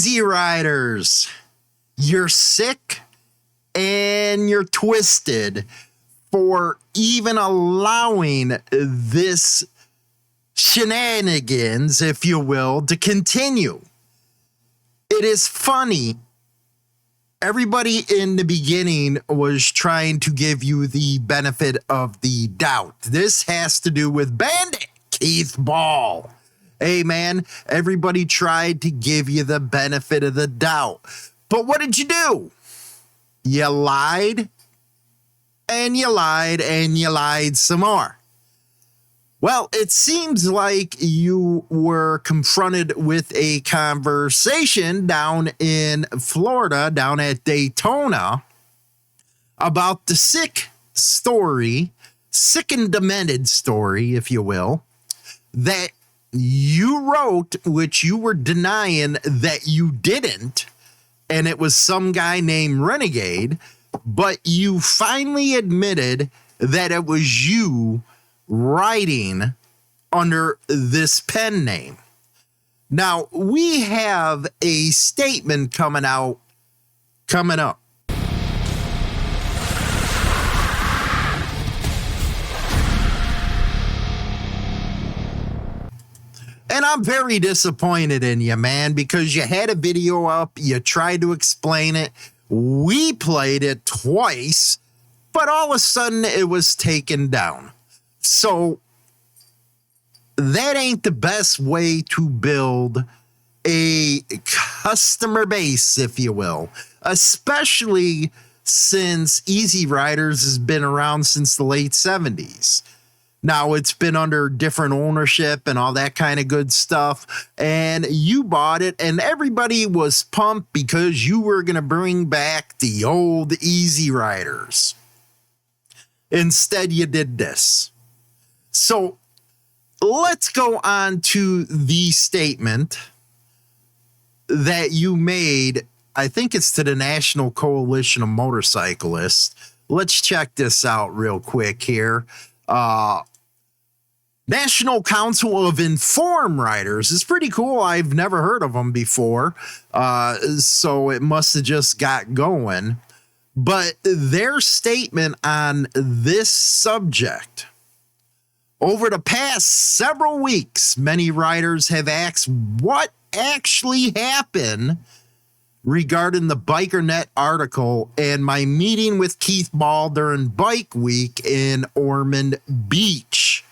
Easy Riders, you're sick and you're twisted for even allowing this shenanigans, if you will, to continue. It is funny. Everybody in the beginning was trying to give you the benefit of the doubt. This has to do with Bandit Keith Ball. Hey, man, everybody tried to give you the benefit of the doubt. But what did you do? You lied, and you lied, and you lied some more. Well, it seems like you were confronted with a conversation down in Florida, down at Daytona, about the sick and demented story, if you will, that you wrote, which you were denying that you didn't, and it was some guy named Renegade, but you finally admitted that it was you writing under this pen name. Now, we have a statement coming up. And I'm very disappointed in you, man, because you had a video up, you tried to explain it, we played it twice, but all of a sudden it was taken down. So that ain't the best way to build a customer base, if you will, especially since Easy Riders has been around since the late 70s. Now, it's been under different ownership and all that kind of good stuff, and you bought it, and everybody was pumped because you were going to bring back the old Easy Riders. Instead, you did this. So, let's go on to the statement that you made. I think it's to the National Coalition of Motorcyclists. Let's check this out real quick here. National Council of Informed Riders is pretty cool. I've never heard of them before, so it must have just got going. But their statement on this subject: over the past several weeks, many riders have asked what actually happened regarding the Bikernet article and my meeting with Keith Ball during Bike Week in Ormond Beach.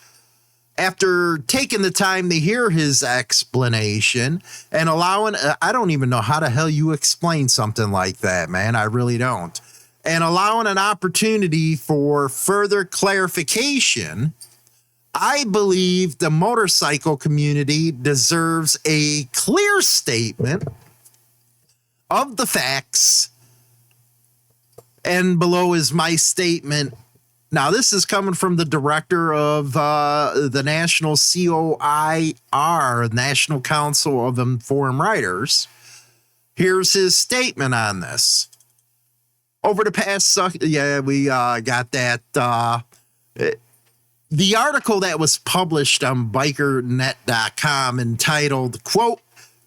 After taking the time to hear his explanation and allowing, I don't even know how the hell you explain something like that, man. I really don't. And allowing an opportunity for further clarification, I believe the motorcycle community deserves a clear statement of the facts. And below is my statement. Now, this is coming from the director of the National COIR, National Council of Informed Riders. Here's his statement on this. Over the past, we got that. The article that was published on bikernet.com entitled, quote,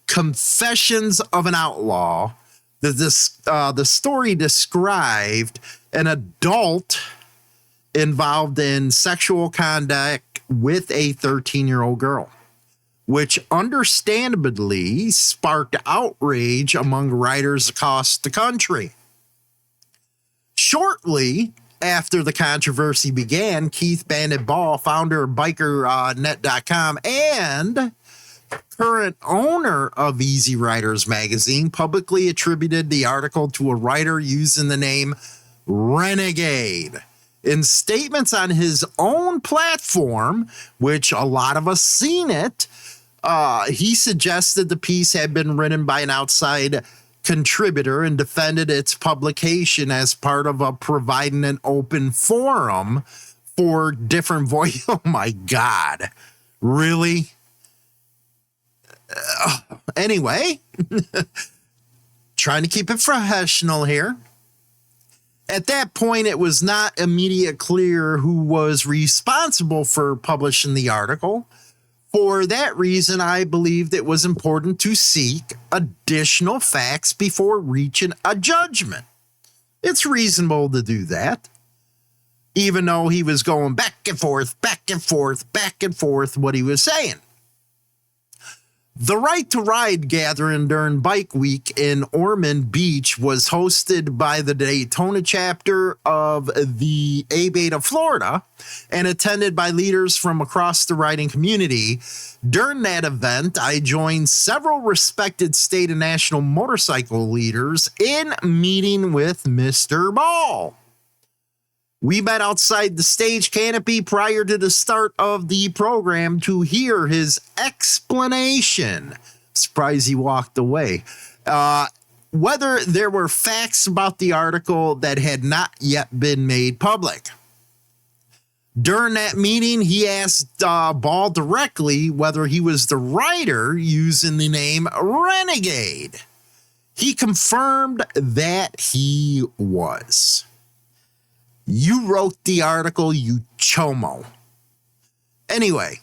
Confessions of an Outlaw. The story described an adult involved in sexual conduct with a 13-year-old girl, which understandably sparked outrage among riders across the country. Shortly after the controversy began, Keith Bandit Ball, founder of bikernet.com and current owner of Easy Riders magazine, publicly attributed the article to a writer using the name Renegade. In statements on his own platform, which a lot of us seen it, he suggested the piece had been written by an outside contributor and defended its publication as part of providing an open forum for different voices. Oh my God, really? Anyway, trying to keep it professional here. At that point, it was not immediately clear who was responsible for publishing the article. For that reason, I believed it was important to seek additional facts before reaching a judgment. It's reasonable to do that, even though he was going back and forth, back and forth, back and forth, what he was saying. The Right to Ride gathering during Bike Week in Ormond Beach was hosted by the Daytona chapter of the A Beta, Florida, and attended by leaders from across the riding community. During that event, I joined several respected state and national motorcycle leaders in meeting with Mr. Ball. We met outside the stage canopy prior to the start of the program to hear his explanation. Surprised he walked away. Whether there were facts about the article that had not yet been made public. During that meeting, he asked Ball directly whether he was the writer using the name Renegade. He confirmed that he was. You wrote the article, you chomo. Anyway,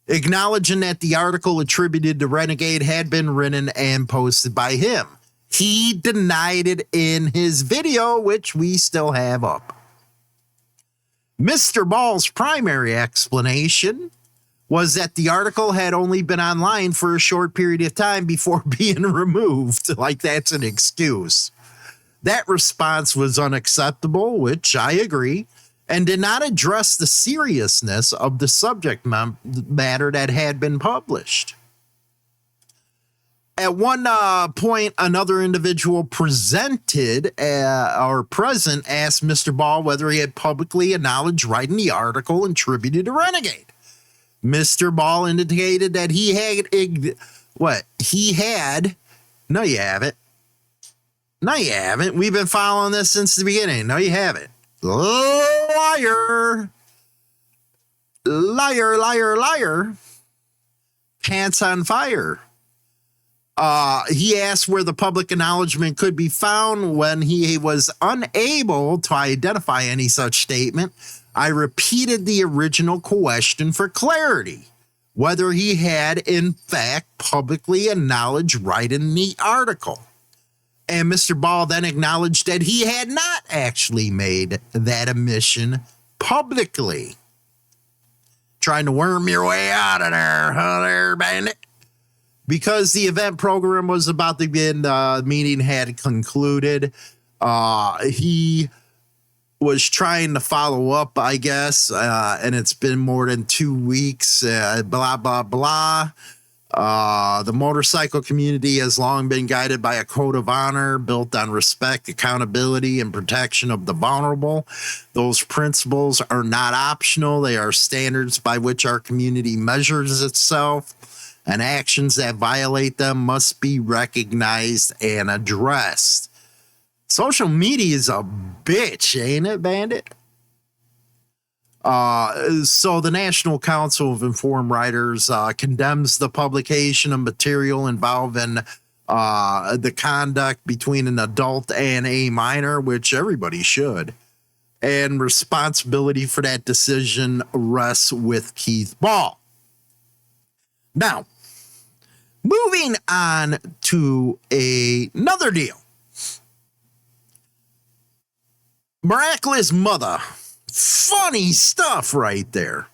acknowledging that the article attributed to Renegade had been written and posted by him. He denied it in his video, which we still have up. Mr. Ball's primary explanation was that the article had only been online for a short period of time before being removed. Like that's an excuse. That response was unacceptable, which I agree, and did not address the seriousness of the subject matter that had been published. At one point, another individual present asked Mr. Ball whether he had publicly acknowledged writing the article attributed to Renegade. Mr. Ball indicated that he had. No, you haven't. No, you haven't. We've been following this since the beginning. No, you haven't. Liar. Liar, liar, liar. Pants on fire. He asked where the public acknowledgement could be found. When he was unable to identify any such statement, I repeated the original question for clarity, whether he had in fact publicly acknowledged writing the article. And Mr. Ball then acknowledged that he had not actually made that admission publicly. Trying to worm your way out of there, huh there, Bandit? Because the event program was about to begin, the meeting had concluded. He was trying to follow up, I guess, and it's been more than 2 weeks, blah, blah, blah. The motorcycle community has long been guided by a code of honor built on respect, accountability, and protection of the vulnerable. Those principles are not optional. They are standards by which our community measures itself, and actions that violate them must be recognized and addressed. Social media is a bitch, ain't it, Bandit? So the National Council of Informed Riders condemns the publication of material involving the conduct between an adult and a minor, which everybody should. And responsibility for that decision rests with Keith Ball. Now, moving on to another deal. Miraculous Mother. Funny stuff right there.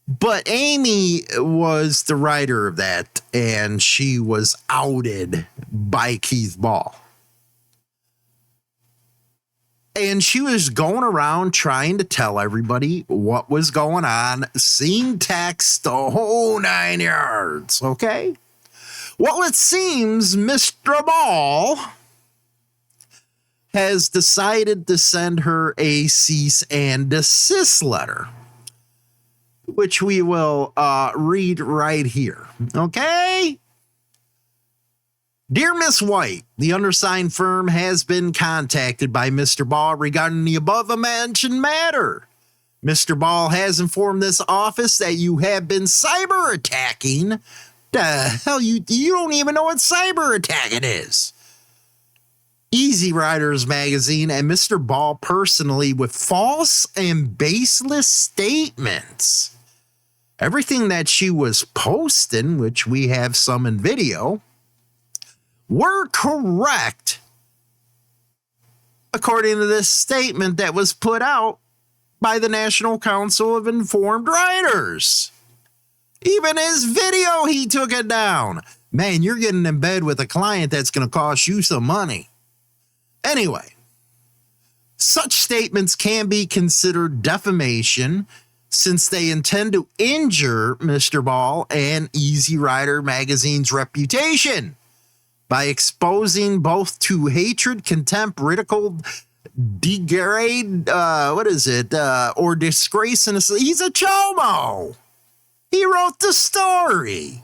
But Amy was the writer of that, and she was outed by Keith Ball. And she was going around trying to tell everybody what was going on, seeing text, the whole 9 yards, okay? Well, it seems Mr. Ball has decided to send her a cease and desist letter, which we will read right here. Okay? Dear Miss White, the undersigned firm has been contacted by Mr. Ball regarding the above-mentioned matter. Mr. Ball has informed this office that you have been cyber attacking. The hell, you don't even know what cyber attacking is. Easy Riders magazine and Mr. Ball personally with false and baseless statements. everything that she was posting, which we have some in video, were correct according to this statement that was put out by the National Council of Informed Riders. Even his video, he took it down. Man, you're getting in bed with a client that's going to cost you some money. Anyway, such statements can be considered defamation since they intend to injure Mr. Ball and Easy Rider magazine's reputation by exposing both to hatred, contempt, ridicule, degrade, or disgrace. And he's a chomo. He wrote the story.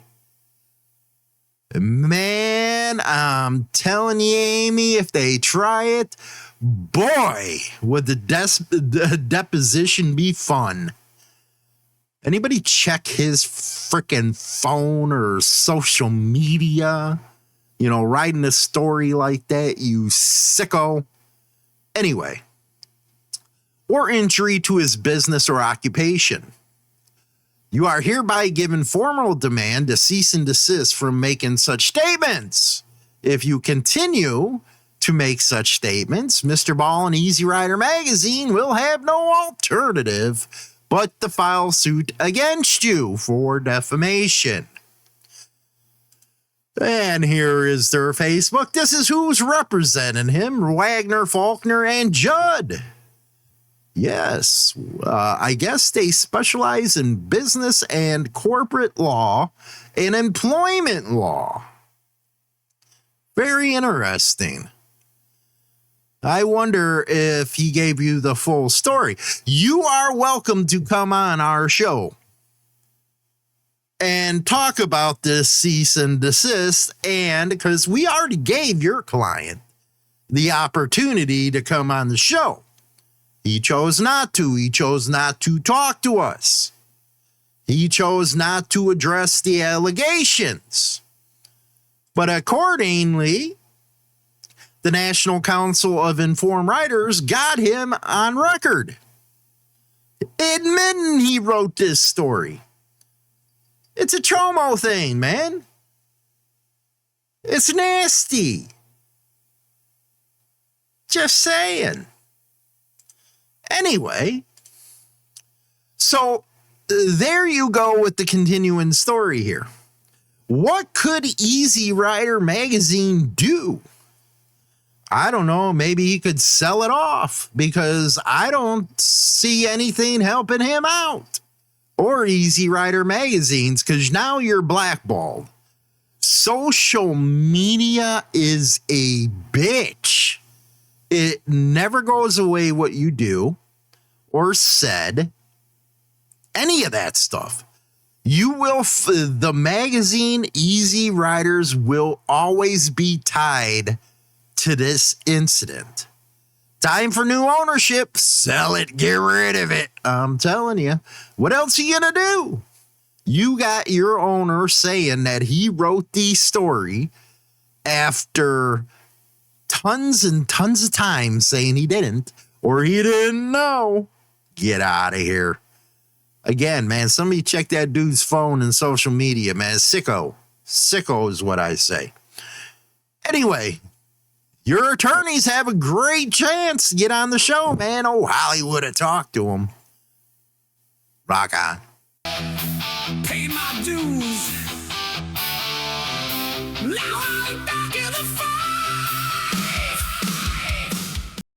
Man, I'm telling you, Amy, if they try it, boy, would the deposition be fun. Anybody check his freaking phone or social media? You know, writing a story like that, you sicko. Anyway, or injury to his business or occupation. You are hereby given formal demand to cease and desist from making such statements. If you continue to make such statements, Mr. Ball and Easy Rider magazine will have no alternative but to file suit against you for defamation. And here is their Facebook. This is who's representing him: Wagner, Faulkner, and Judd. Yes, I guess they specialize in business and corporate law and employment law. Very interesting. I wonder if he gave you the full story. You are welcome to come on our show and talk about this cease and desist, and because we already gave your client the opportunity to come on the show. He chose not to. He chose not to talk to us. He chose not to address the allegations. But accordingly, the National Council of Informed Riders got him on record, admitting he wrote this story. It's a chomo thing, man. It's nasty. Just saying. Anyway, so there you go with the continuing story here. What could Easy Rider magazine do? I don't know. Maybe he could sell it off, because I don't see anything helping him out. Or Easy Rider magazines, because now you're blackballed. Social media is a bitch. It never goes away what you do or said, any of that stuff. You will, the magazine Easy Riders will always be tied to this incident. Time for new ownership. Sell it, get rid of it. I'm telling you. What else are you going to do? You got your owner saying that he wrote the story after tons and tons of times saying he didn't, or he didn't know. Get out of here. Again, man, somebody check that dude's phone and social media, man. Sicko. Sicko is what I say. Anyway, your attorneys have a great chance to get on the show, man. Oh, Hollywood have talked to him. Rock on. Pay my dues. Now I'm back in the fight.